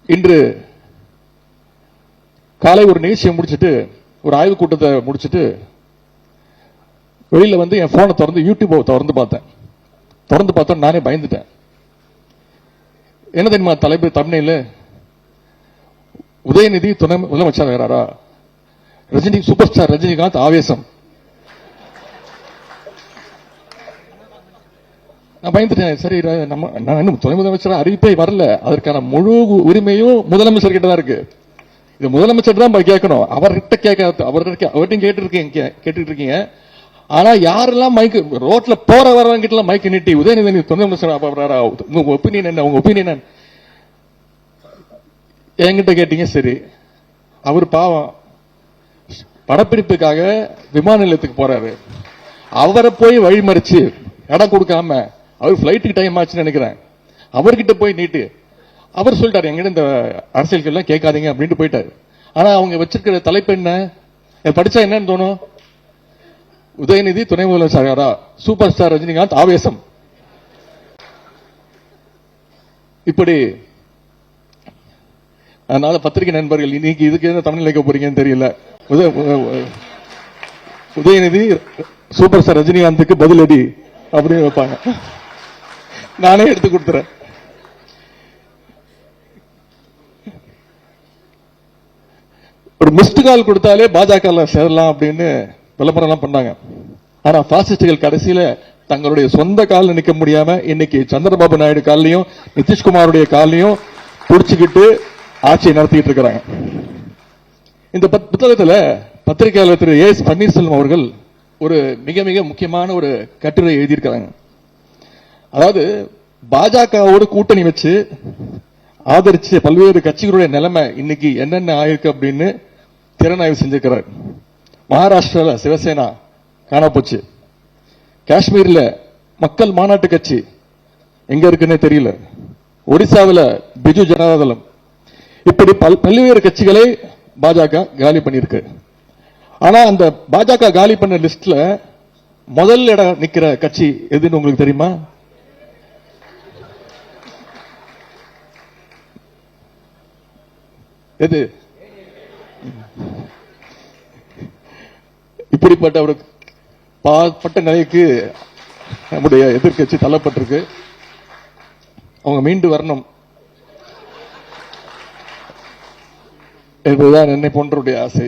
இன்று காலை ஒரு நிகழ்ச்சியை முடிச்சுட்டு ஒரு ஆய்வு கூட்டத்தை முடிச்சுட்டு வெளியில வந்து என் போனை திறந்து யூடியூப் திறந்து பார்த்தேன். நானே பயந்துட்டேன். என்ன தெரியுமா தலைப்பு தமிழில்? உதயநிதி துணை முதலமைச்சர் வேறாரா, ரஜினி சூப்பர் ஸ்டார் ரஜினிகாந்த் ஆவேசம். நான் பயந்துட்டேன். சரி, நான் இன்னும் துணை முதலமைச்சர் அறிவிப்பே வரல, அதற்கான முழு உரிமையும் முதலமைச்சர் கிட்ட தான் இருக்கு. இது முதலமைச்சர் தான் கேட்கணும், அவர்கிட்ட கேட்காது. அவர்கிட்டையும் கேட்டுட்டு இருக்கீங்க. ஆனா யாரெல்லாம் மைக்கு ரோட்ல போற வரவங்க கிட்ட மைக்கு நீட்டி உதயநிதி துணை முதலமைச்சர் உங்க ஒப்பீனியன் என்ன, உங்க ஒப்பீனியன் என்கிட்ட கேட்டீங்க. சரி, அவர் பாவம் படப்பிடிப்புக்காக விமான நிலையத்துக்கு போறாரு. அவரை போய் வழிமறிச்சு இடம் கொடுக்காம, அவர் பிளைட்டுக்கு டைம் ஆச்சுன்னு நினைக்கிறேன், அவர்கிட்ட போய் நீட்டு அவர் சொல்லிட்டாரு எங்கிட்ட இந்த அரசியல் எல்லாம் கேட்காதீங்க அப்படின்ட்டு போயிட்டாரு. ஆனா அவங்க வச்சிருக்கிற தலைப்பு என்ன, படிச்சா என்னன்னு தோணும்? உதயநிதி துணை முதலமைச்சரா, சூப்பர் ஸ்டார் ரஜினிகாந்த் ஆவேசம். இப்படி. அதனால பத்திரிகை நண்பர்கள், இன்னைக்கு இதுக்கு என்ன தமிழ் வைக்க போறீங்கன்னு தெரியல. உதயநிதி சூப்பர் ஸ்டார் ரஜினிகாந்துக்கு பதிலடி அப்படின்னு வைப்பாங்க. நானே எடுத்து கொடுத்துறேன். ஒரு மிஸ்டு கால் கொடுத்தாலே பாஜக சேரலாம் அப்படின்னு விளம்பரம் பண்ணாங்க. ஆனா பாசிஸ்டுகள் கடைசியில தங்களுடைய சொந்த காலில் நிக்க முடியாம இன்னைக்கு சந்திரபாபு நாயுடு காலையும் நிதிஷ்குமாருடைய காலையும் புடிச்சுக்கிட்டு ஆட்சியை நடத்திட்டு இருக்கிறாங்க. இந்த புத்தகத்தில் பத்திரிகையாளர் திரு எஸ் பன்னீர்செல்வம் அவர்கள் ஒரு மிக மிக முக்கியமான ஒரு கட்டுரை எழுதியிருக்கிறாங்க. அதாவது பாஜகவோடு கூட்டணி வச்சு ஆதரிச்ச பல்வேறு கட்சிகளுடைய நிலைமை இன்னைக்கு என்னென்ன ஆயிருக்கு அப்படின்னு திறனாய்வு செஞ்சிருக்கிறார். மகாராஷ்டிராவில் சிவசேனா காண போச்சு. காஷ்மீர்ல மக்கள் மாநாட்டு கட்சி எங்க இருக்குன்னு தெரியல. ஒடிசாவில் பிஜு ஜனதாதளம். இப்படி பல்வேறு கட்சிகளை பாஜக காலி பண்ணிருக்கு. ஆனா அந்த பாஜக காலி பண்ண லிஸ்ட்ல முதல் இடம் நிக்கிற கட்சி எதுன்னு உங்களுக்கு தெரியுமா? எது? இப்படிப்பட்ட ஒரு பாற்பட்ட நிலைக்கு நம்முடைய எதிர்கட்சி தள்ளப்பட்டிருக்கு. அவங்க மீண்டு வரணும் என்பதுதான் என்னை போன்றவருடைய ஆசை.